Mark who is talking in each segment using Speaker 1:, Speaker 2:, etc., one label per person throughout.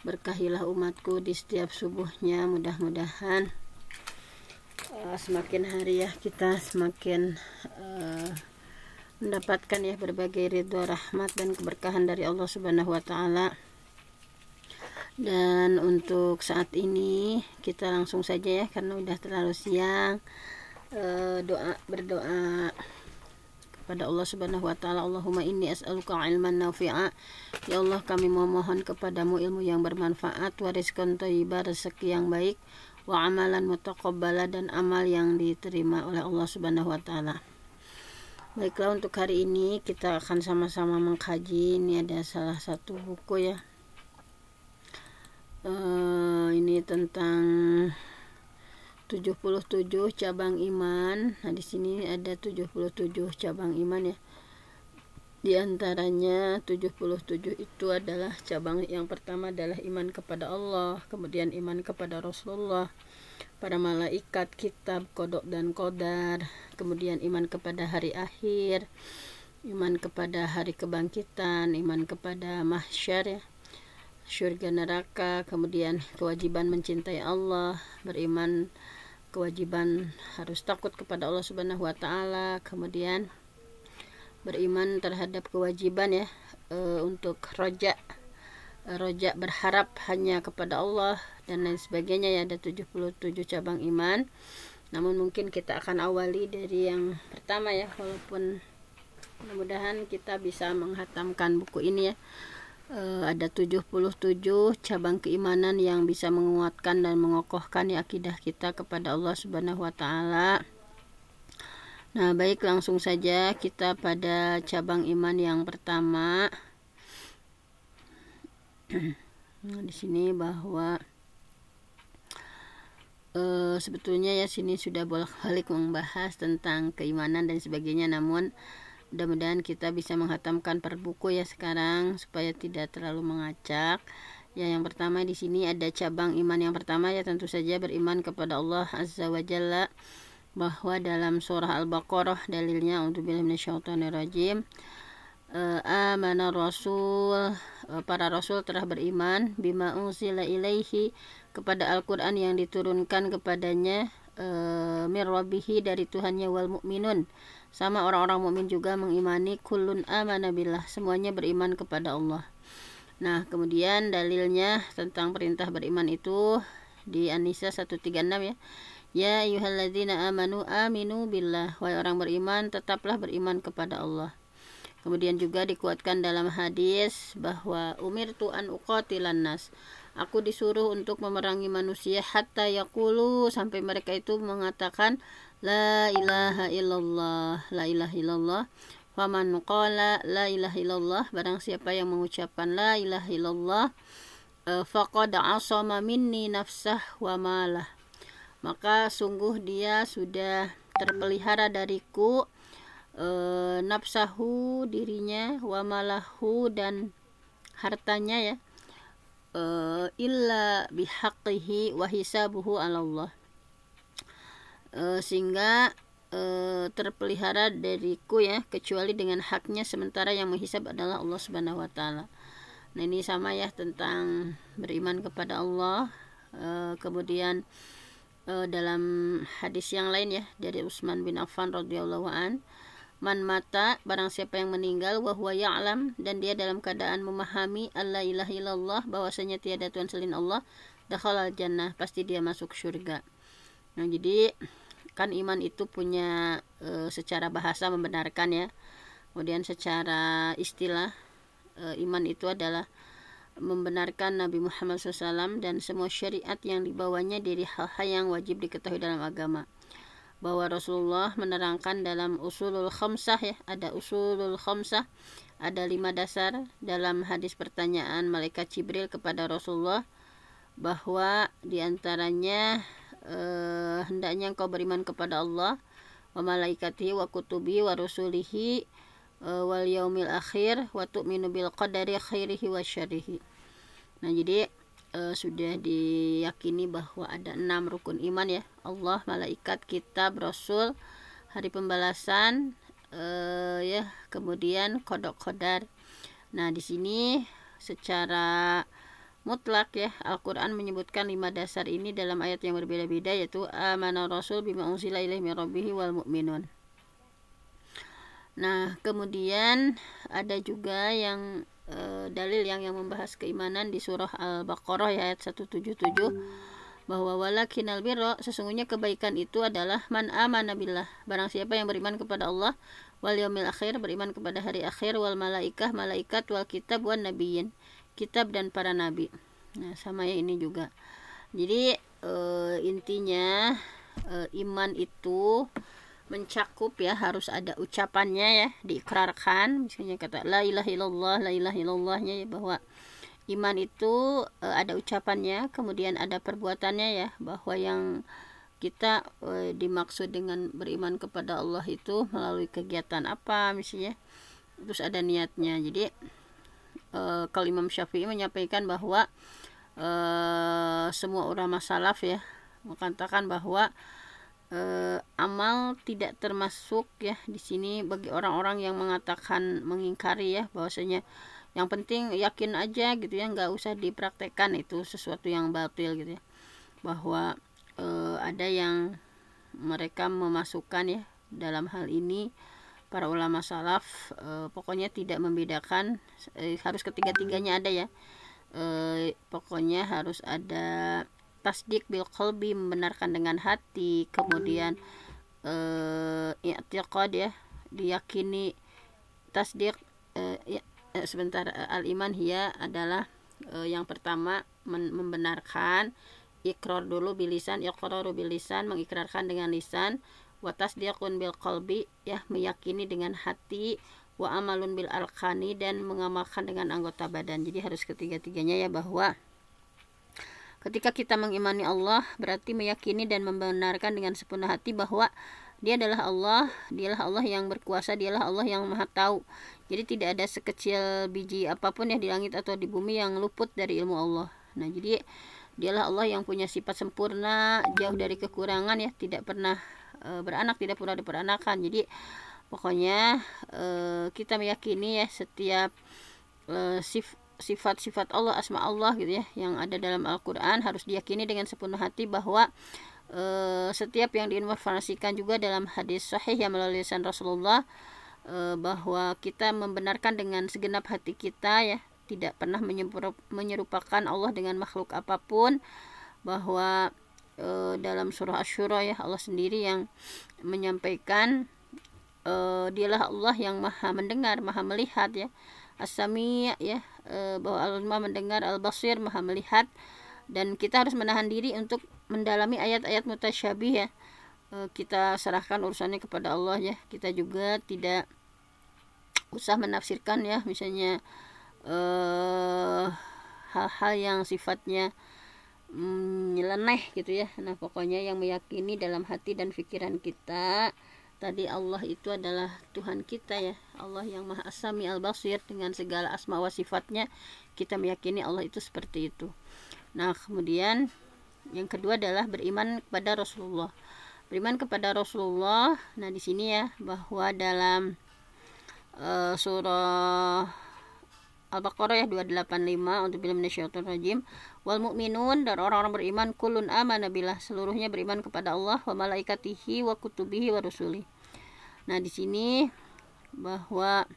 Speaker 1: Berkahilah umatku di setiap subuhnya. Mudah-mudahan semakin hari ya kita semakin mendapatkan ya berbagai ridho, rahmat dan keberkahan dari Allah Subhanahu wa taala. Dan untuk saat ini kita langsung saja ya, karena udah terlalu siang, berdoa kepada Allah Subhanahu wa taala. Allahumma inni as'aluka ilman nafi'a. Ya Allah, kami memohon kepadamu ilmu yang bermanfaat, wa rizqan thayyiba, rezeki yang baik, wa amalan mutaqabbala, dan amal yang diterima oleh Allah Subhanahu wa taala. Baiklah, untuk hari ini kita akan sama-sama mengkaji. Ini ada salah satu buku ya. Ini tentang 77 cabang iman. Nah, di sini ada 77 cabang iman ya. Di antaranya 77 itu adalah cabang yang pertama adalah iman kepada Allah, kemudian iman kepada Rasulullah, para malaikat, kitab, qada dan qadar, kemudian iman kepada hari akhir, iman kepada hari kebangkitan, iman kepada mahsyar ya, surga neraka, kemudian kewajiban mencintai Allah, beriman kewajiban harus takut kepada Allah Subhanahu wa taala, kemudian beriman terhadap kewajiban ya, untuk roja berharap hanya kepada Allah dan lain sebagainya ya. Ada 77 cabang iman. Namun mungkin kita akan awali dari yang pertama ya, walaupun mudah-mudahan kita bisa menghatamkan buku ini ya. Ada 77 cabang keimanan yang bisa menguatkan dan mengokohkan ya akidah kita kepada Allah Subhanahu wa taala. Nah, baik, langsung saja kita pada cabang iman yang pertama. Nah, di sini bahwa sebetulnya ya sini sudah bolak-balik membahas tentang keimanan dan sebagainya, namun mudah-mudahan kita bisa menghatamkan per buku ya sekarang supaya tidak terlalu mengacak. Ya, yang pertama di sini ada cabang iman yang pertama ya, tentu saja beriman kepada Allah Azza wa Jalla, bahwa dalam surah Al-Baqarah dalilnya a'udzubillahi minasyaitonirrajim, amana rasul, para rasul telah beriman, bima unzila ilaihi, kepada Al-Quran yang diturunkan kepadanya, mir rabbihi, dari Tuhannya, wal mu'minun, sama orang-orang mukmin juga mengimani, kullun amana billah, semuanya beriman kepada Allah. Nah, kemudian dalilnya tentang perintah beriman itu di An-Nisa 136 ya. Ya ayyuhalladzina amanu aminu billah, wahai orang beriman tetaplah beriman kepada Allah. Kemudian juga dikuatkan dalam hadis bahwa umirtu an uqatilan nas, aku disuruh untuk memerangi manusia hatta yaqulu, sampai mereka itu mengatakan la ilaha illallah, la ilaha illallah. Faman qala la ilaha illallah, barang siapa yang mengucapkan la ilaha illallah, faqad asama minni nafsah wa malah, maka sungguh dia sudah terpelihara dariku, nafsahu, dirinya, wa malahu, dan hartanya ya, illa bihaqqihi wa hisabuhu 'ala Allah, sehingga terpelihara dariku ya, kecuali dengan haknya, sementara yang menghisab adalah Allah Subhanahu wa taala. Nah, ini sama ya tentang beriman kepada Allah. Kemudian dalam hadis yang lain ya dari Utsman bin Affan radhiyallahu an, man mata, barang siapa yang meninggal, wa huwa ya'lam, dan dia dalam keadaan memahami, alla ilaha illallah, bahwasanya tiada Tuhan selain Allah, dakhalal jannah, pasti dia masuk surga. Nah, jadi kan iman itu punya secara bahasa membenarkan ya, kemudian secara istilah iman itu adalah membenarkan Nabi Muhammad SAW dan semua syariat yang dibawanya dari hal-hal yang wajib diketahui dalam agama. Bahwa Rasulullah menerangkan dalam usulul khamsah ya, ada usulul khamsah, ada 5 dasar, dalam hadis pertanyaan malaikat Jibril kepada Rasulullah, bahwa diantaranya hendaknya engkau beriman kepada Allah, wa malaikatihi, wa kutubihi, wa rusulihi, wal yaumil akhir, wa tu'minu bil qadari khairihi wa syarrihi. Nah, jadi sudah diyakini bahwa ada 6 rukun iman ya, Allah, malaikat, kitab, rasul, hari pembalasan, ya, kemudian qada qadar. Nah, di sini secara mutlak ya. Al-Quran menyebutkan 5 dasar ini dalam ayat yang berbeda-beda, yaitu amana rasul bima unzila ilaihi min rabbihi wal mu'minun. Nah, kemudian ada juga yang dalil yang membahas keimanan di surah Al-Baqarah ya, ayat 177, bahwa walakinal birra, sesungguhnya kebaikan itu adalah man amana billah, barang siapa yang beriman kepada Allah, wal yaumil akhir, beriman kepada hari akhir, wal malaikah, malaikat, wal kitab, wan nabiyyin, kitab dan para nabi. Nah, sama ya ini juga. Jadi intinya iman itu mencakup ya, harus ada ucapannya ya, diikrarkan, misalnya kata la ilaha illallah, la ilaha illallahnya ya, bahwa iman itu ada ucapannya, kemudian ada perbuatannya ya, bahwa yang kita dimaksud dengan beriman kepada Allah itu melalui kegiatan apa misalnya, terus ada niatnya. Jadi kalau Imam Syafi'i menyampaikan bahwa semua ulama salaf ya mengatakan bahwa amal tidak termasuk ya di sini bagi orang-orang yang mengatakan mengingkari ya, bahwasanya yang penting yakin aja gitu ya, nggak usah dipraktekkan, itu sesuatu yang batil gitu ya. Bahwa ada yang mereka memasukkan ya dalam hal ini para ulama salaf pokoknya tidak membedakan, harus ketiga-tiganya ada ya. Pokoknya harus ada tasdik bil qalbi, membenarkan dengan hati, kemudian i'tiqad ya, diyakini, tasdik al-iman hiya adalah yang pertama membenarkan, ikrar dulu bilisan, iqraru bilisan, mengikrarkan dengan lisan, wa tasdiqun bil qalbi ya, meyakini dengan hati, wa amalun bil arqani, dan mengamalkan dengan anggota badan. Jadi harus ketiga-tiganya ya, bahwa ketika kita mengimani Allah berarti meyakini dan membenarkan dengan sepenuh hati bahwa Dia adalah Allah, Dialah Allah yang berkuasa, Dialah Allah yang Maha Tahu. Jadi tidak ada sekecil biji apapun ya di langit atau di bumi yang luput dari ilmu Allah. Nah, jadi Dialah Allah yang punya sifat sempurna, jauh dari kekurangan ya, tidak pernah beranak, tidak pernah diperanakan. Jadi pokoknya kita meyakini ya setiap sifat-sifat Allah, asma Allah gitu ya, yang ada dalam Al-Quran harus diyakini dengan sepenuh hati, bahwa setiap yang diinformasikan juga dalam hadis sahih yang melalui lisan Rasulullah, bahwa kita membenarkan dengan segenap hati kita ya, tidak pernah menyerupakan Allah dengan makhluk apapun, bahwa dalam surah Asy-Syura ya, Allah sendiri yang menyampaikan Dialah Allah yang maha mendengar, maha melihat ya, As-Sami' ya, bahwa Allah maha mendengar, Al-Basir, maha melihat. Dan kita harus menahan diri untuk mendalami ayat-ayat mutasyabih ya, kita serahkan urusannya kepada Allah ya. Kita juga tidak usah menafsirkan ya, misalnya hal-hal yang sifatnya nyeleneh gitu ya. Nah, pokoknya yang meyakini dalam hati dan pikiran kita tadi Allah itu adalah Tuhan kita ya, Allah yang Maha As-Sami Al-Basir dengan segala asma wa sifatnya, kita meyakini Allah itu seperti itu. Nah, kemudian yang kedua adalah beriman kepada Rasulullah. Beriman kepada Rasulullah. Nah, di sini ya, bahwa dalam surah Al-Baqarah ya 285, untuk bilang minasyaitonir rajim, wal mu'minun, dan orang-orang beriman, kullun amana billah, seluruhnya beriman kepada Allah, wa malaikatihi wa kutubihi wa rusuli. Nah, di sini bahwa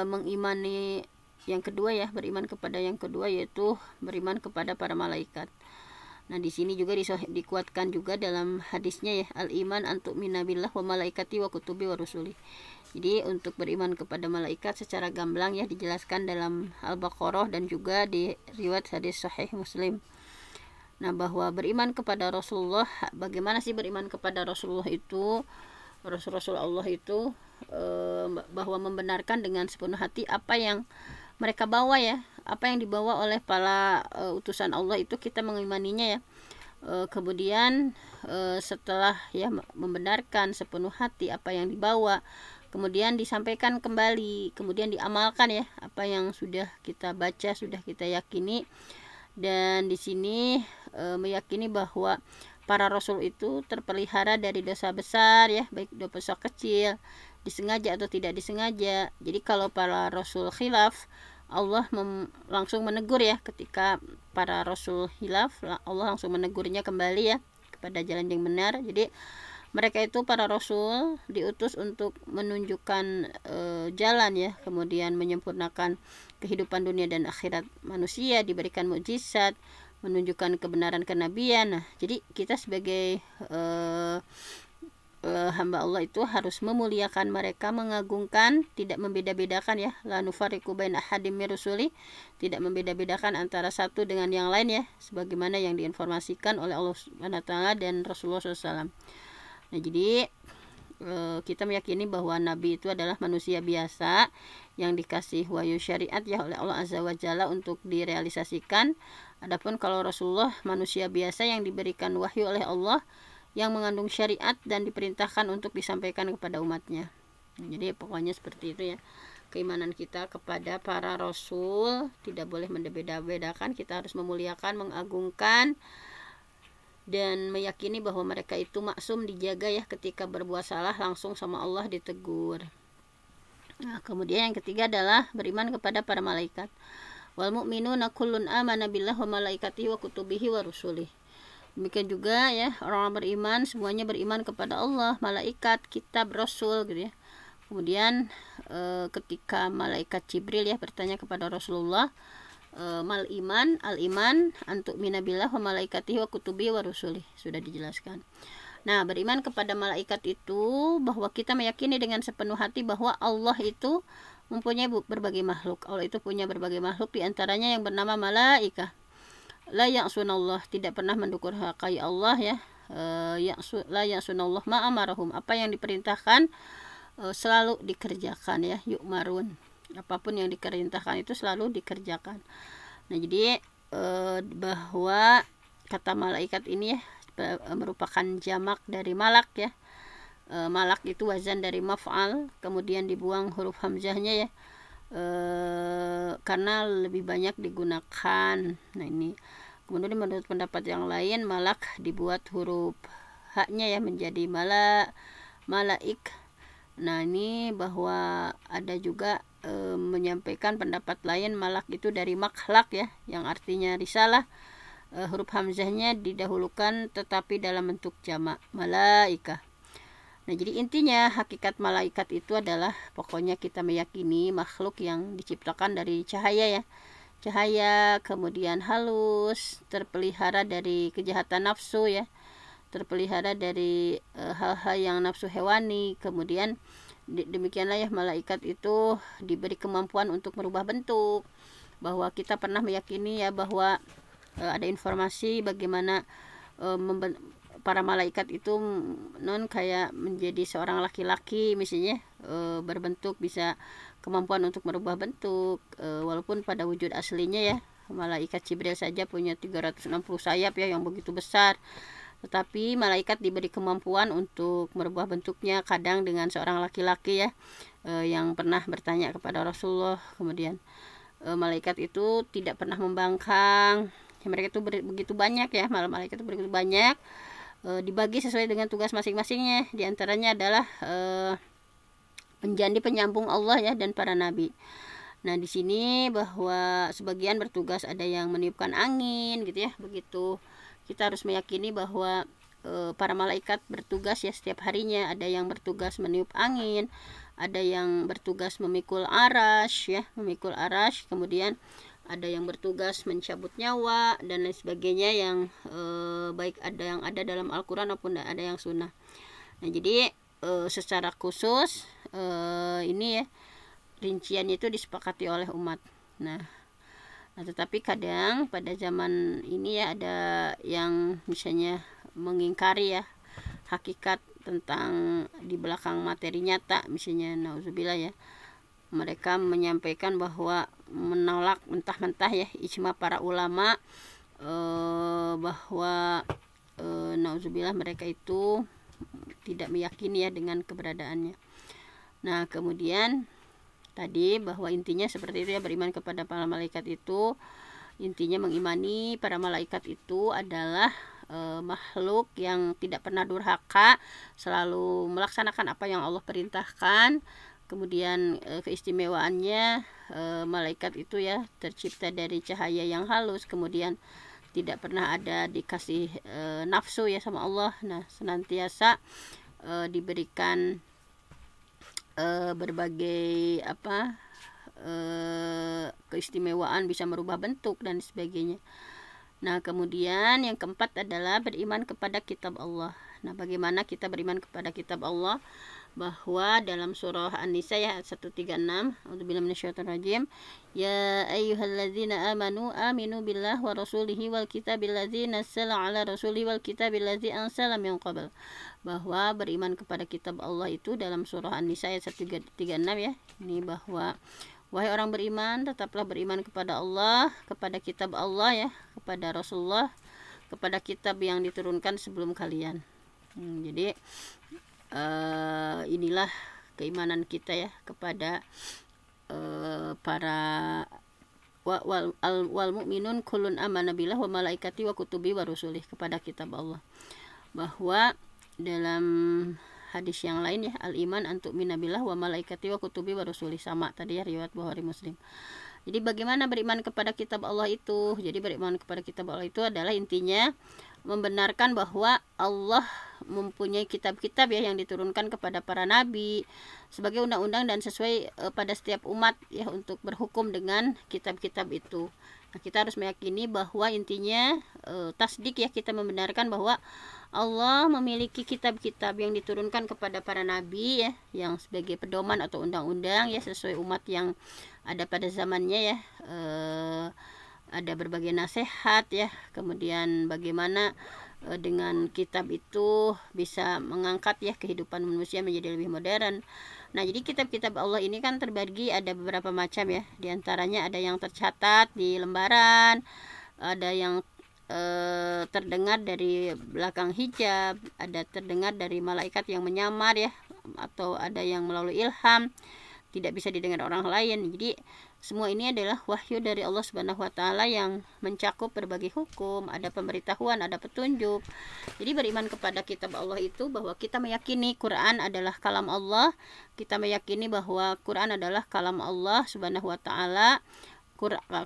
Speaker 1: mengimani yang kedua ya, beriman kepada yang kedua yaitu beriman kepada para malaikat. Nah, di sini juga dikuatkan juga dalam hadisnya ya, al-iman antu'mina billah wa malaikati wa kutubi wa rusuli. Jadi untuk beriman kepada malaikat secara gamblang ya dijelaskan dalam Al-Baqarah dan juga di riwayat hadis sahih Muslim. Nah, bahwa beriman kepada Rasulullah, bagaimana sih beriman kepada Rasulullah itu? Rasul Allah itu bahwa membenarkan dengan sepenuh hati apa yang mereka bawa ya, apa yang dibawa oleh para utusan Allah itu kita mengimaninya ya. Kemudian setelah ya membenarkan sepenuh hati apa yang dibawa, kemudian disampaikan kembali, kemudian diamalkan ya apa yang sudah kita baca, sudah kita yakini. Dan di sini meyakini bahwa para rasul itu terpelihara dari dosa besar ya, baik dosa kecil, disengaja atau tidak disengaja. Jadi kalau para rasul khilaf, Allah langsung menegur ya, ketika para rasul hilaf, Allah langsung menegurnya kembali ya kepada jalan yang benar. Jadi mereka itu para rasul diutus untuk menunjukkan jalan ya, kemudian menyempurnakan kehidupan dunia dan akhirat manusia, diberikan mukjizat, menunjukkan kebenaran kenabian. Nah, jadi kita sebagai hamba Allah itu harus memuliakan mereka, mengagungkan, tidak membeda-bedakan ya, la nufarriqu baina ahadim min rusuli, tidak membeda-bedakan antara satu dengan yang lain ya, sebagaimana yang diinformasikan oleh Allah Subhanahu wa taala dan Rasulullah SAW. Nah, jadi kita meyakini bahwa Nabi itu adalah manusia biasa yang dikasih wahyu syariat ya oleh Allah Azza wa Jalla untuk direalisasikan. Adapun kalau Rasulullah manusia biasa yang diberikan wahyu oleh Allah yang mengandung syariat dan diperintahkan untuk disampaikan kepada umatnya. Jadi pokoknya seperti itu ya, keimanan kita kepada para rasul tidak boleh membeda-bedakan. Kita harus memuliakan, mengagungkan, dan meyakini bahwa mereka itu maksum, dijaga ya, ketika berbuat salah langsung sama Allah ditegur. Nah, kemudian yang ketiga adalah beriman kepada para malaikat. Wal mu'minuna kullun amana billahi wa malaikatihi wa kutubihi wa rusulih. Demikian juga ya, orang beriman semuanya beriman kepada Allah, malaikat, kitab, rasul gitu ya. Kemudian ketika malaikat Jibril ya bertanya kepada Rasulullah, mal iman, al iman antuk minabillah wa malaikatihi wa kutubi wa rusuli, sudah dijelaskan. Nah, beriman kepada malaikat itu bahwa kita meyakini dengan sepenuh hati bahwa Allah itu mempunyai berbagai makhluk. Allah itu punya berbagai makhluk, di antaranya yang bernama malaikah. La ya'sunallah, tidak pernah mendurhakai Allah ya. La ya'sunallah ma amarahum, apa yang diperintahkan selalu dikerjakan ya, yu'marun. Apapun yang diperintahkan itu selalu dikerjakan. Nah, jadi bahwa kata malaikat ini ya merupakan jamak dari malak ya. Malak itu wazan dari maf'al, kemudian dibuang huruf hamzahnya ya, karena lebih banyak digunakan. Nah, ini kemudian menurut pendapat yang lain malak dibuat huruf haknya ya menjadi malaik. Nah, ini bahwa ada juga menyampaikan pendapat lain malak itu dari makhlak ya, yang artinya risalah. Huruf hamzahnya didahulukan tetapi dalam bentuk jamak, malaikah. Nah, jadi intinya hakikat malaikat itu adalah pokoknya kita meyakini makhluk yang diciptakan dari cahaya ya. Cahaya, kemudian halus, terpelihara dari kejahatan nafsu ya, terpelihara dari hal-hal yang nafsu hewani. Kemudian demikianlah ya, malaikat itu diberi kemampuan untuk merubah bentuk. Bahwa kita pernah meyakini ya bahwa ada informasi bagaimana para malaikat itu kayak menjadi seorang laki-laki misalnya, berbentuk, bisa kemampuan untuk merubah bentuk, walaupun pada wujud aslinya ya malaikat Jibril saja punya 360 sayap ya yang begitu besar. Tetapi malaikat diberi kemampuan untuk merubah bentuknya, kadang dengan seorang laki-laki ya, yang pernah bertanya kepada Rasulullah. Kemudian malaikat itu tidak pernah membangkang ya, mereka itu begitu banyak ya, malaikat itu begitu banyak, dibagi sesuai dengan tugas masing-masingnya. Di antaranya adalah menjadi penyambung Allah ya dan para nabi. Nah, di sini bahwa sebagian bertugas ada yang meniupkan angin gitu ya, begitu. Kita harus meyakini bahwa para malaikat bertugas ya setiap harinya. Ada yang bertugas meniup angin, ada yang bertugas memikul arash ya, memikul arash. Kemudian ada yang bertugas mencabut nyawa dan lain sebagainya, yang baik ada yang ada dalam Al-Quran maupun ada yang sunnah. Nah, jadi secara khusus ini ya rinciannya itu disepakati oleh umat. Nah, tetapi kadang pada zaman ini ya ada yang misalnya mengingkari ya hakikat tentang di belakang materi nyata, misalnya nauzubillah ya. Mereka menyampaikan bahwa menolak mentah-mentah ya ijma para ulama, bahwa nauzubillah mereka itu tidak meyakini ya dengan keberadaannya. Nah, kemudian tadi bahwa intinya seperti itu ya, beriman kepada para malaikat itu intinya mengimani para malaikat itu adalah makhluk yang tidak pernah durhaka, selalu melaksanakan apa yang Allah perintahkan, Kemudian keistimewaannya, malaikat itu ya tercipta dari cahaya yang halus, kemudian tidak pernah ada dikasih nafsu ya sama Allah. Nah, senantiasa diberikan berbagai keistimewaan, bisa merubah bentuk dan sebagainya. Nah, kemudian yang keempat adalah beriman kepada kitab Allah. Nah, bagaimana kita beriman kepada kitab Allah? Bahwa dalam surah An-Nisa ya 136, A'udzubillahi minasyaitonirrajim, ya ayyuhalladzina amanu aminu billah wa rasulihi wal kitabil ladzi nazzala ala rasulihi wal kitabil ladzi ansala min qabl. Bahwa beriman kepada kitab Allah itu dalam surah An-Nisa ayat 136 ya. Ini bahwa wahai orang beriman, tetaplah beriman kepada Allah, kepada kitab Allah ya, kepada Rasulullah, kepada kitab yang diturunkan sebelum kalian. Jadi inilah keimanan kita ya kepada para wal mu'minun kullun amana billah wa malaikati wa kutubi wa rusulih, kepada kitab Allah. Bahwa dalam hadis yang lain ya, al-iman antuk minabillah wa malaikati wa kutubi wa rusulih, sama tadi ya, riwayat Bukhari Muslim. Jadi bagaimana beriman kepada kitab Allah itu? Jadi beriman kepada kitab Allah itu adalah intinya membenarkan bahwa Allah mempunyai kitab-kitab ya yang diturunkan kepada para nabi sebagai undang-undang dan sesuai pada setiap umat ya untuk berhukum dengan kitab-kitab itu. Nah, kita harus meyakini bahwa intinya tasdik ya, kita membenarkan bahwa Allah memiliki kitab-kitab yang diturunkan kepada para nabi ya, yang sebagai pedoman atau undang-undang ya sesuai umat yang ada pada zamannya ya. Ada berbagai nasihat ya, kemudian bagaimana dengan kitab itu bisa mengangkat ya kehidupan manusia menjadi lebih modern. Nah, jadi kitab-kitab Allah ini kan terbagi ada beberapa macam ya. Di antaranya ada yang tercatat di lembaran, ada yang terdengar dari belakang hijab, ada terdengar dari malaikat yang menyamar ya, atau ada yang melalui ilham, tidak bisa didengar orang lain. Jadi semua ini adalah wahyu dari Allah Subhanahu wa taala yang mencakup berbagai hukum, ada pemberitahuan, ada petunjuk. Jadi beriman kepada kitab Allah itu bahwa kita meyakini Quran adalah kalam Allah, kita meyakini bahwa Quran adalah kalam Allah Subhanahu wa taala.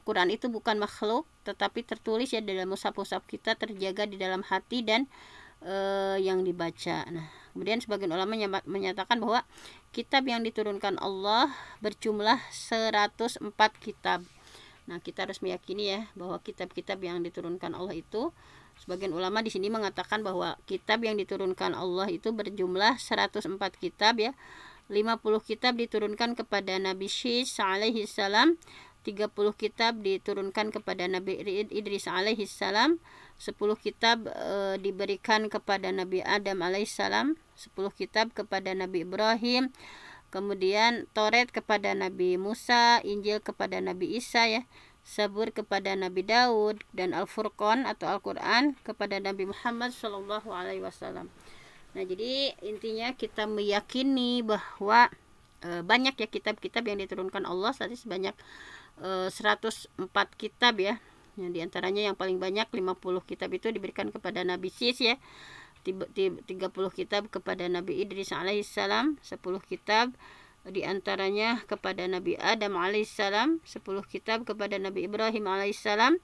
Speaker 1: Quran itu bukan makhluk, tetapi tertulis ya dalam mushaf-mushaf kita, terjaga di dalam hati dan yang dibaca. Nah, kemudian sebagian ulama menyatakan bahwa kitab yang diturunkan Allah berjumlah 104 kitab. Nah, kita harus meyakini ya bahwa kitab-kitab yang diturunkan Allah itu, sebagian ulama di sini mengatakan bahwa kitab yang diturunkan Allah itu berjumlah 104 kitab ya. 50 kitab diturunkan kepada Nabi Syis alaihi salam, 30 kitab diturunkan kepada Nabi Idris alaihi salam, 10 kitab diberikan kepada Nabi Adam alaihissalam, 10 kitab kepada Nabi Ibrahim, kemudian Taurat kepada Nabi Musa, Injil kepada Nabi Isa ya, Zabur kepada Nabi Daud, dan Al-Furqan atau Al-Quran kepada Nabi Muhammad SAW. Nah, jadi intinya kita meyakini bahwa banyak ya kitab-kitab yang diturunkan Allah, tadi sebanyak 104 kitab ya. Yang diantaranya yang paling banyak 50 kitab itu diberikan kepada Nabi Syis ya, 30 kitab kepada Nabi Idris alaihissalam, 10 kitab diantaranya kepada Nabi Adam alaihissalam, 10 kitab kepada Nabi Ibrahim alaihissalam,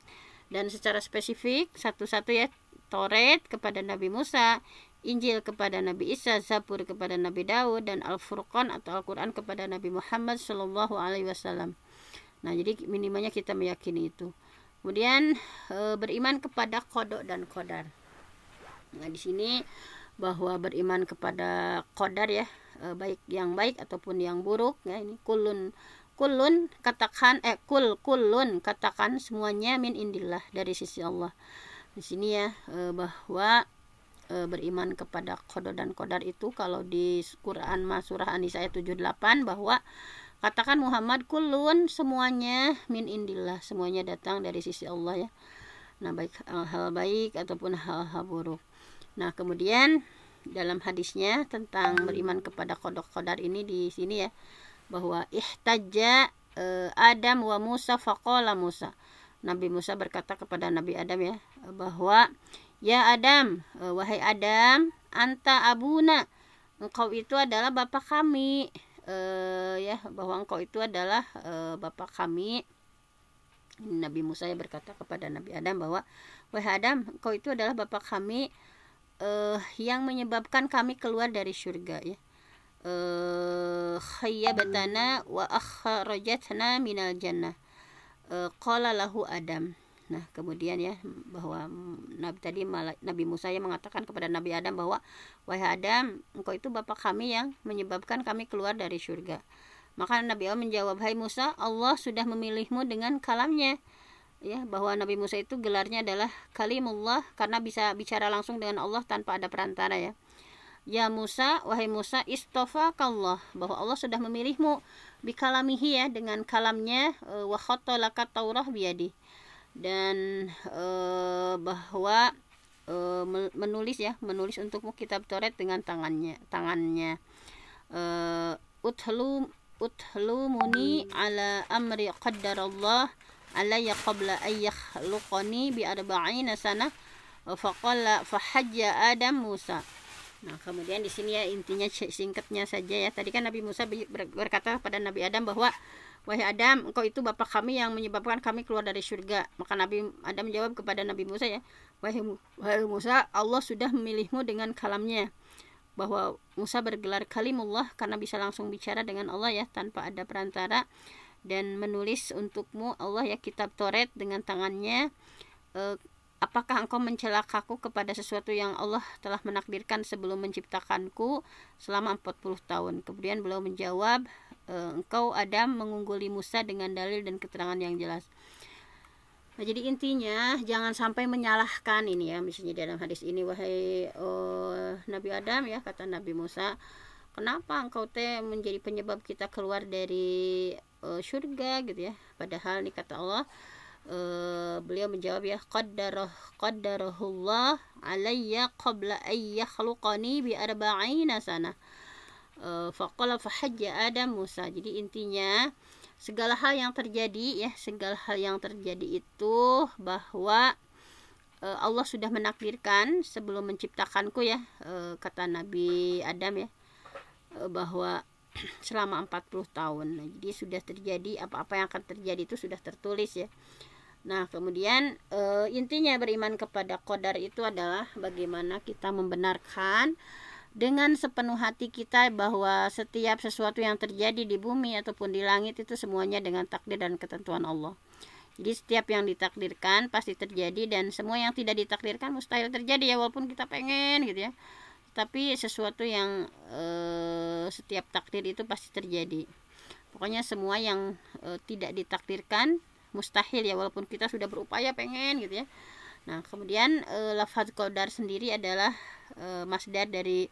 Speaker 1: dan secara spesifik satu-satu ya, Taurat kepada Nabi Musa, Injil kepada Nabi Isa, Zabur kepada Nabi Daud, dan Al-Furqan atau Al-Quran kepada Nabi Muhammad SAW. Nah, jadi minimalnya kita meyakini itu. Kemudian beriman kepada qada dan qadar. Nah, di sini bahwa beriman kepada qadar ya, baik yang baik ataupun yang buruk ya, ini kulun katakan kulun katakan semuanya min indillah, dari sisi Allah. Di sini ya bahwa beriman kepada qada dan qadar itu kalau di Quran surah An-Nisa ayat 78 bahwa katakan Muhammad kulun, semuanya min indillah, semuanya datang dari sisi Allah ya. Nah, baik hal baik ataupun hal-hal buruk. Nah, kemudian dalam hadisnya tentang beriman kepada qada ini di sini ya, bahwa ihtajja Adam wa Musa faqala Musa. Nabi Musa berkata kepada Nabi Adam ya, bahwa ya Adam, wahai Adam, anta abuna, engkau itu adalah bapak kami. ya bahwa engkau itu adalah bapak kami. Nabi Musa yang berkata kepada Nabi Adam bahwa, wahai Adam, engkau itu adalah bapak kami yang menyebabkan kami keluar dari surga, ya. Khayyabatana wa akhrajatna minal jannah. Qala lahu Adam. Nah, kemudian ya bahwa Nabi Musa yang mengatakan kepada Nabi Adam bahwa, wahai Adam, engkau itu bapak kami yang menyebabkan kami keluar dari surga. Maka Nabi Adam menjawab, hai Musa, Allah sudah memilihmu dengan kalamnya, ya, bahwa Nabi Musa itu gelarnya adalah kalimullah karena bisa bicara langsung dengan Allah tanpa ada perantara, ya. Ya Musa, wahai Musa, istofakallah, bahwa Allah sudah memilihmu bikalamihi, ya, dengan kalamnya, wa khattalaka taurah biyadi, dan bahwa menulis untukmu kitab Taurat dengan tangannya. Utlumuni ala amri qaddarallah alayya qabla an yakhluqani bi arba'ina sana faqala fahajja Adam Musa. Nah, kemudian di sini ya intinya singkatnya saja, ya. Tadi kan Nabi Musa berkata pada Nabi Adam bahwa, wahai Adam, engkau itu bapak kami yang menyebabkan kami keluar dari surga. Maka Nabi Adam menjawab kepada Nabi Musa, ya, wahai Musa, Allah sudah memilihmu dengan kalamnya, bahwa Musa bergelar kalimullah karena bisa langsung bicara dengan Allah, ya, tanpa ada perantara, dan menulis untukmu Allah, ya, kitab Taurat dengan tangannya. Apakah engkau mencelakaku kepada sesuatu yang Allah telah menakdirkan sebelum menciptakanku selama 40 tahun? Kemudian beliau menjawab, engkau Adam mengungguli Musa dengan dalil dan keterangan yang jelas. Nah, jadi intinya jangan sampai menyalahkan ini, ya. Misalnya dalam hadis ini, wahai Nabi Adam, ya, kata Nabi Musa, kenapa engkau menjadi penyebab kita keluar dari surga, gitu, ya. Padahal nih kata Allah, beliau menjawab, ya, qaddarahullah alayya qabla an yakhluqani bi arba'ina sana faqala fahajja Adam Musa. Jadi intinya segala hal yang terjadi itu bahwa Allah sudah menakdirkan sebelum menciptakanku, ya, kata Nabi Adam, ya, bahwa selama 40 tahun. Nah, jadi sudah terjadi, apa-apa yang akan terjadi itu sudah tertulis, ya. Nah, kemudian intinya beriman kepada qadar itu adalah bagaimana kita membenarkan dengan sepenuh hati kita bahwa setiap sesuatu yang terjadi di bumi ataupun di langit itu semuanya dengan takdir dan ketentuan Allah. Jadi setiap yang ditakdirkan pasti terjadi, dan semua yang tidak ditakdirkan mustahil terjadi, ya, walaupun kita pengen, gitu, ya. Tapi sesuatu yang setiap takdir itu pasti terjadi. Pokoknya semua yang tidak ditakdirkan mustahil, ya, walaupun kita sudah berupaya pengen, gitu, ya. Nah, kemudian lafaz qadar sendiri adalah masdar dari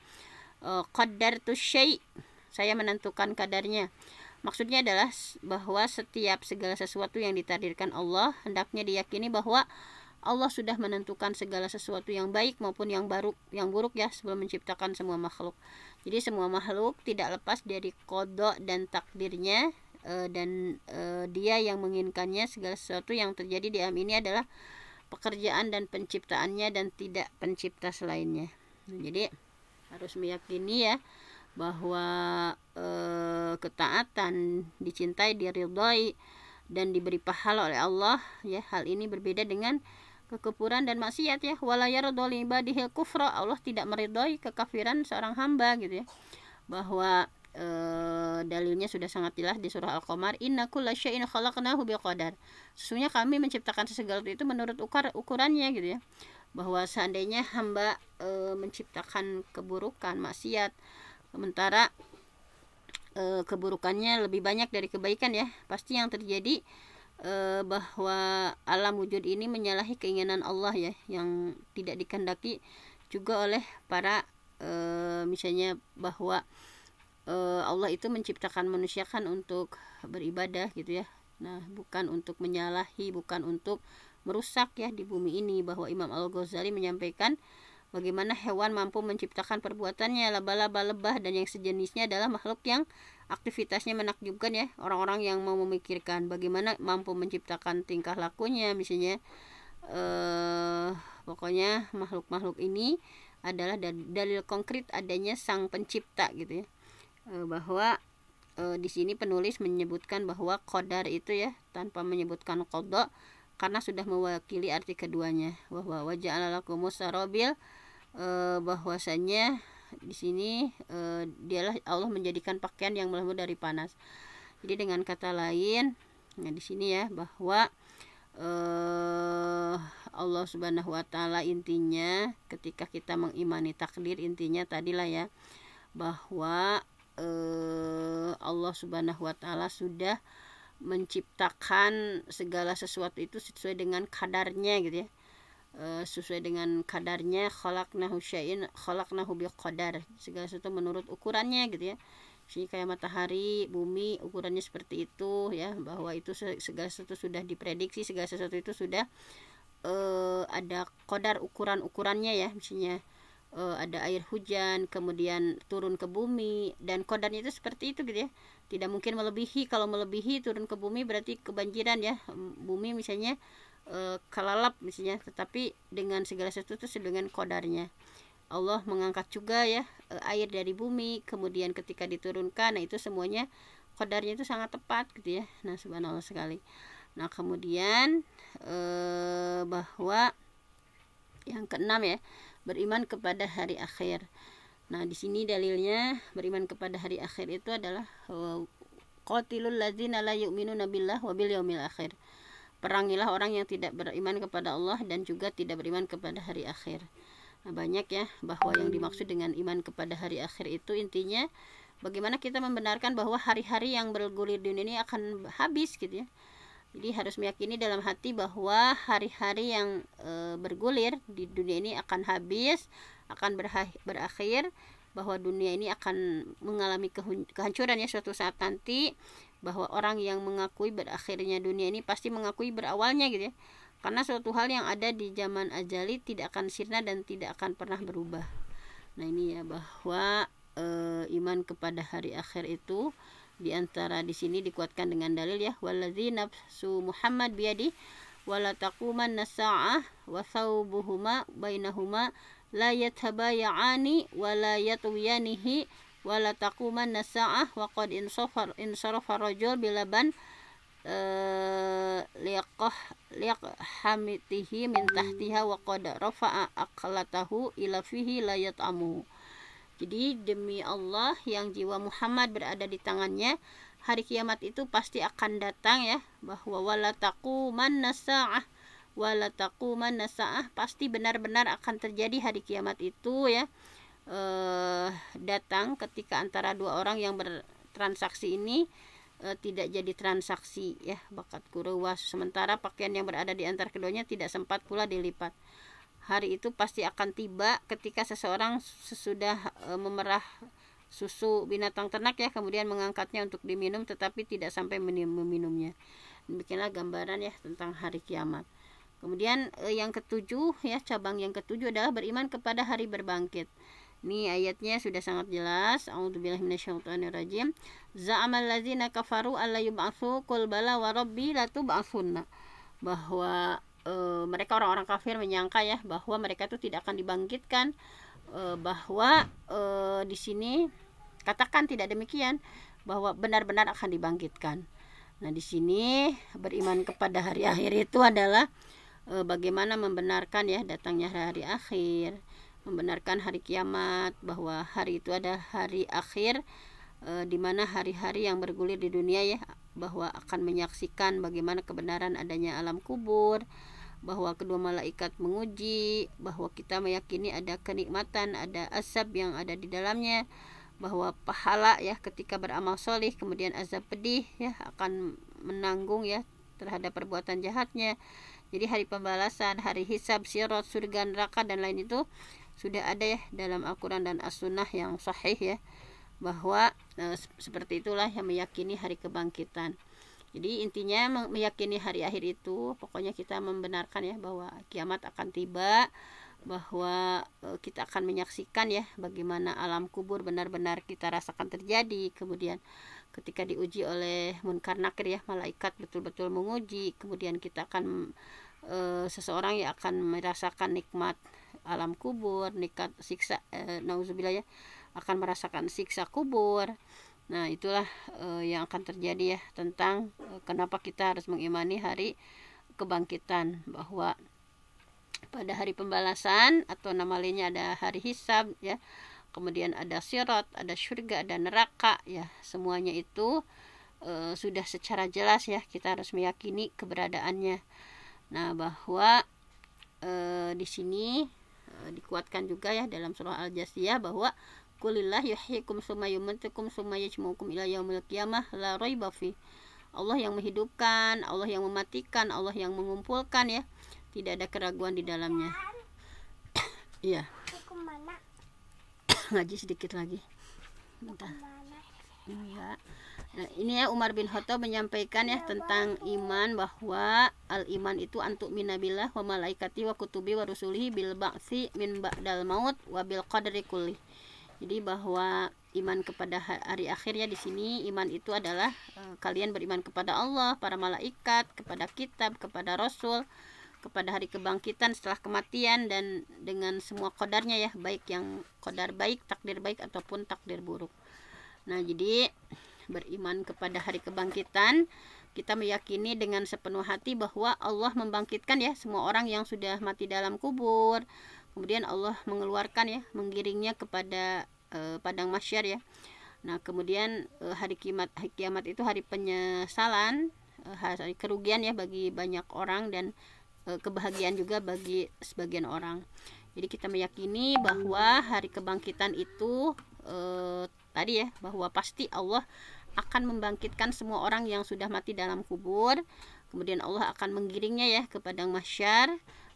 Speaker 1: qaddartu syai', saya menentukan kadarnya. Maksudnya adalah bahwa setiap segala sesuatu yang ditakdirkan Allah hendaknya diyakini bahwa Allah sudah menentukan segala sesuatu yang baik maupun yang buruk, ya, sebelum menciptakan semua makhluk. Jadi semua makhluk tidak lepas dari qada dan takdirnya, dan dia yang menginginkannya. Segala sesuatu yang terjadi di alam ini adalah pekerjaan dan penciptaannya dan tidak pencipta selainnya. Nah, jadi harus meyakini, ya, bahwa ketaatan dicintai, diridhai, dan diberi pahala oleh Allah, ya. Hal ini berbeda dengan kekufuran dan maksiat, ya. Wala yarda li ibadihil kufra, Allah tidak meridhai kekafiran seorang hamba, gitu, ya. Bahwa dalilnya sudah sangat jelas di surah Al-Qamar, inna kulla syai'in khalaqnahu biqadar. Sesungguhnya kami menciptakan segala itu menurut ukurannya, gitu, ya. Bahwa seandainya hamba menciptakan keburukan, maksiat, sementara keburukannya lebih banyak dari kebaikan, ya, pasti yang terjadi bahwa alam wujud ini menyalahi keinginan Allah, ya, yang tidak dikehendaki juga oleh para misalnya bahwa Allah itu menciptakan manusia kan untuk beribadah, gitu, ya. Nah, bukan untuk menyalahi, bukan untuk merusak, ya, di bumi ini. Bahwa Imam Al-Ghazali menyampaikan bagaimana hewan mampu menciptakan perbuatannya, laba-laba, lebah, dan yang sejenisnya adalah makhluk yang aktivitasnya menakjubkan, ya. Orang-orang yang mau memikirkan bagaimana mampu menciptakan tingkah lakunya, misalnya pokoknya makhluk-makhluk ini adalah dalil konkret adanya sang pencipta, gitu, ya. Bahwa di sini penulis menyebutkan bahwa qadar itu ya tanpa menyebutkan qada karena sudah mewakili arti keduanya, bahwa waja'ala lakumus sarabil, bahwasanya di sini dialah Allah menjadikan pakaian yang melembut dari panas. Jadi dengan kata lain, nah di sini ya bahwa Allah Subhanahu wa taala intinya ketika kita mengimani takdir, intinya tadilah ya bahwa Allah Subhanahu wa taala sudah menciptakan segala sesuatu itu sesuai dengan kadarnya gitu ya, sesuai dengan kadarnya. Khalaqnahu syai'in khalaqnahu biqadar, segala sesuatu menurut ukurannya gitu ya. Jadi kayak matahari, bumi ukurannya seperti itu ya, bahwa itu segala sesuatu sudah diprediksi, segala sesuatu itu sudah ada qadar ukuran-ukurannya ya. Misalnya ada air hujan kemudian turun ke bumi dan qadarnya itu seperti itu gitu ya, tidak mungkin melebihi. Kalau melebihi turun ke bumi berarti kebanjiran ya, bumi misalnya kelalap misalnya, tetapi dengan segala sesuatu dengan qadarnya. Allah mengangkat juga ya air dari bumi kemudian ketika diturunkan, nah itu semuanya qadarnya itu sangat tepat gitu ya. Nah subhanallah sekali. Nah kemudian bahwa yang keenam ya, beriman kepada hari akhir. Nah, di sini dalilnya beriman kepada hari akhir itu adalah qatilul ladzina la yu'minuna billah wa bil yaumil akhir. Perangilah orang yang tidak beriman kepada Allah dan juga tidak beriman kepada hari akhir. Nah, banyak ya bahwa yang dimaksud dengan iman kepada hari akhir itu intinya bagaimana kita membenarkan bahwa hari-hari yang bergulir di dunia ini akan habis gitu ya. Jadi harus meyakini dalam hati bahwa hari-hari yang bergulir di dunia ini akan habis, akan berakhir, bahwa dunia ini akan mengalami kehancuran ya suatu saat nanti, bahwa orang yang mengakui berakhirnya dunia ini pasti mengakui berawalnya gitu ya. Karena suatu hal yang ada di zaman ajali tidak akan sirna dan tidak akan pernah berubah. Nah ini ya bahwa iman kepada hari akhir itu di antara di sini dikuatkan dengan dalil ya, waladzi nafsu Muhammad biyadi wala taquman nasa'ah wa thawbuhuma bainahuma la yatabaya'ani wa la yatwiyanihi wa la taquman nasa'ah wa qad insarafa rajul bilaban liaqhamitihi min tahtiha wa qad rafa'a aqlatahu ila fihi la yat'amu. Jadi demi Allah yang jiwa Muhammad berada di tangannya, hari kiamat itu pasti akan datang ya, bahwa wala taquman nasa'ah, wala taquman nasa'ah, pasti benar-benar akan terjadi hari kiamat itu ya, datang ketika antara dua orang yang bertransaksi ini tidak jadi transaksi ya, bakat kuruwas, sementara pakaian yang berada di antara keduanya tidak sempat pula dilipat. Hari itu pasti akan tiba ketika seseorang sesudah memerah susu binatang ternak ya, kemudian mengangkatnya untuk diminum tetapi tidak sampai meminumnya. Demikianlah gambaran ya tentang hari kiamat. Kemudian yang ketujuh ya, cabang yang ketujuh adalah beriman kepada hari berbangkit. Ini ayatnya sudah sangat jelas. A'udzubillahi minasyaitonirrajim. Za'amal ladzina kafaru alla yub'atsu qul bala wa rabbi latub'atsunna. Bahwa mereka orang-orang kafir menyangka ya bahwa mereka itu tidak akan dibangkitkan, bahwa di sini katakan tidak demikian, bahwa benar-benar akan dibangkitkan. Nah di sini beriman kepada hari akhir itu adalah bagaimana membenarkan ya datangnya hari akhir, membenarkan hari kiamat, bahwa hari itu ada hari akhir, di mana hari-hari yang bergulir di dunia ya, bahwa akan menyaksikan bagaimana kebenaran adanya alam kubur, bahwa kedua malaikat menguji, bahwa kita meyakini ada kenikmatan, ada azab yang ada di dalamnya, bahwa pahala ya ketika beramal solih, kemudian azab pedih ya akan menanggung ya terhadap perbuatan jahatnya. Jadi hari pembalasan, hari hisab, sirat, surga, neraka dan lain itu sudah ada ya dalam Al-Quran dan As-Sunnah yang sahih ya, bahwa seperti itulah yang meyakini hari kebangkitan. Jadi intinya meyakini hari akhir itu pokoknya kita membenarkan ya bahwa kiamat akan tiba, bahwa kita akan menyaksikan ya bagaimana alam kubur benar-benar kita rasakan terjadi, kemudian ketika diuji oleh munkar nakir ya, malaikat betul-betul menguji, kemudian kita akan seseorang yang akan merasakan nikmat alam kubur, nikmat siksa nauzubillah ya, akan merasakan siksa kubur. Nah, itulah yang akan terjadi ya, tentang kenapa kita harus mengimani hari kebangkitan, bahwa pada hari pembalasan atau nama lainnya ada hari hisab ya, kemudian ada sirat, ada surga, ada neraka ya, semuanya itu sudah secara jelas ya, kita harus meyakini keberadaannya. Nah, bahwa di sini dikuatkan juga ya dalam surah Al-Jasiyah bahwa kulillah yuhyikum summa yumitukum summa yajmu'ukum ila yaumil qiyamah la raiba fi. Allah yang menghidupkan, Allah yang mematikan, Allah yang mengumpulkan ya. Tidak ada keraguan di dalamnya. Iya. Ngaji sedikit lagi. Bentar. Ya. Nah, ini ya Umar bin Khattab menyampaikan ya tentang iman, bahwa al-iman itu antuk minabillah wa malaikati wa kutubi wa rusulihi bil ba'si min ba'dal maut wa bil qadri kulli. Jadi bahwa iman kepada hari akhirnya di sini, iman itu adalah kalian beriman kepada Allah, para malaikat, kepada kitab, kepada rasul, kepada hari kebangkitan setelah kematian, dan dengan semua qadarnya ya, baik yang qadar baik, takdir baik ataupun takdir buruk. Nah, jadi beriman kepada hari kebangkitan, kita meyakini dengan sepenuh hati bahwa Allah membangkitkan ya semua orang yang sudah mati dalam kubur. Kemudian Allah mengeluarkan ya, menggiringnya kepada padang mahsyar ya. Nah, kemudian hari kiamat itu hari penyesalan, hari kerugian ya bagi banyak orang, dan kebahagiaan juga bagi sebagian orang. Jadi kita meyakini bahwa hari kebangkitan itu tadi ya, bahwa pasti Allah akan membangkitkan semua orang yang sudah mati dalam kubur. Kemudian Allah akan menggiringnya ya ke padang mahsyar.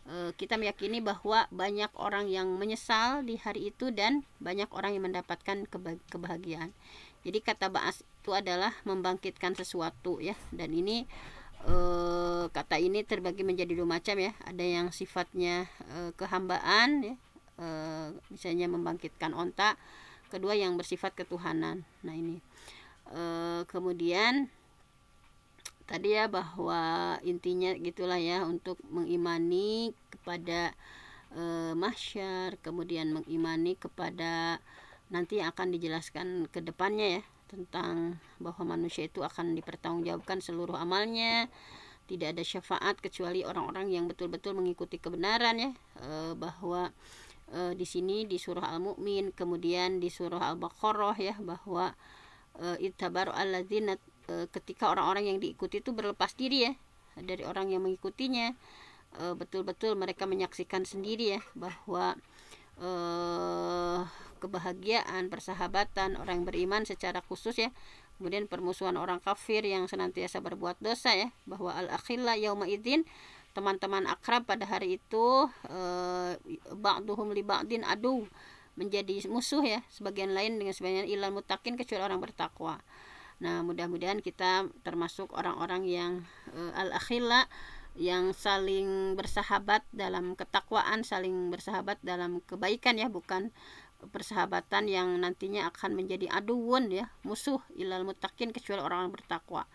Speaker 1: Kita meyakini bahwa banyak orang yang menyesal di hari itu dan banyak orang yang mendapatkan kebahagiaan. Jadi kata ba'as itu adalah membangkitkan sesuatu ya, dan ini kata ini terbagi menjadi dua macam ya. Ada yang sifatnya kehambaan ya, misalnya membangkitkan onta. Kedua yang bersifat ketuhanan. Nah, ini kemudian tadi ya, bahwa intinya gitulah ya, untuk mengimani kepada mahsyar, kemudian mengimani kepada nanti yang akan dijelaskan ke depannya ya, tentang bahwa manusia itu akan dipertanggungjawabkan seluruh amalnya, tidak ada syafaat kecuali orang-orang yang betul-betul mengikuti kebenaran ya, bahwa di sini di surah Al-Mu'min, kemudian di surah Al-Baqarah ya, bahwa ittabaru alladzina, ketika orang-orang yang diikuti itu berlepas diri ya dari orang yang mengikutinya, betul-betul mereka menyaksikan sendiri ya bahwa kebahagiaan, persahabatan orang beriman secara khusus ya, kemudian permusuhan orang kafir yang senantiasa berbuat dosa ya, bahwa al-akhilla yauma idzin, teman-teman akrab pada hari itu ba'duhum li ba'din adu, menjadi musuh ya sebagian lain dengan sebagian, ilal muttaqin, kecuali orang bertakwa. Nah, mudah-mudahan kita termasuk orang-orang yang al-akhilla, yang saling bersahabat dalam ketakwaan, saling bersahabat dalam kebaikan ya, bukan persahabatan yang nantinya akan menjadi aduun ya, musuh, ilal muttaqin, kecuali orang-orang bertakwa.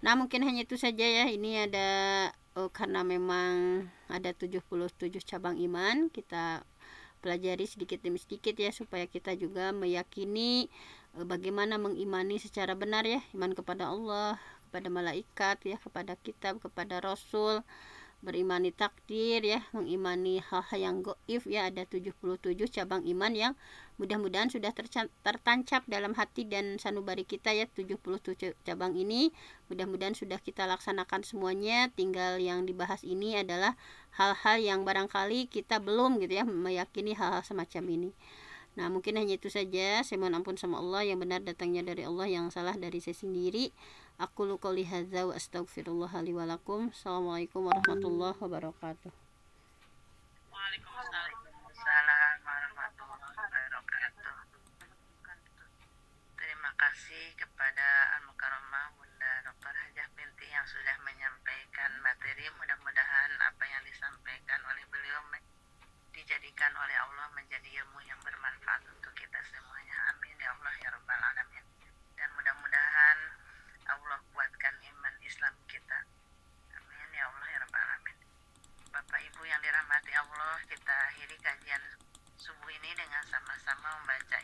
Speaker 1: Nah, mungkin hanya itu saja ya. Ini ada karena memang ada 77 cabang iman, kita pelajari sedikit demi sedikit ya, supaya kita juga meyakini bagaimana mengimani secara benar ya, iman kepada Allah, kepada malaikat ya, kepada kitab, kepada rasul, berimani takdir ya, mengimani hal-hal yang gaib ya. Ada 77 cabang iman yang mudah-mudahan sudah tertancap dalam hati dan sanubari kita ya. 77 cabang ini mudah-mudahan sudah kita laksanakan semuanya. Tinggal yang dibahas ini adalah hal-hal yang barangkali kita belum gitu ya meyakini hal-hal semacam ini. Nah, mungkin hanya itu saja. Saya mohon ampun sama Allah, yang benar datangnya dari Allah, yang salah dari saya sendiri. Aku qouli hadza wa astaghfirullah li wa lakum. Assalamualaikum warahmatullahi wabarakatuh.
Speaker 2: Waalaikumsalam warahmatullahi wabarakatuh. Terima kasih kepada Al-Mukarramah Bunda Dr. Hajah Binti yang sudah menyampaikan materi. Mudah-mudahan apa yang disampaikan oleh beliau dijadikan oleh Allah menjadi ilmu yang bermanfaat untuk kita semuanya. Amin ya Allah ya Rabbal Alamin. Dan mudah-mudahan Allah kuatkan iman Islam kita. Amin ya Allah ya Rabbal Alamin. Bapak Ibu yang dirahmati Allah, kita akhiri kajian subuh ini dengan sama-sama membaca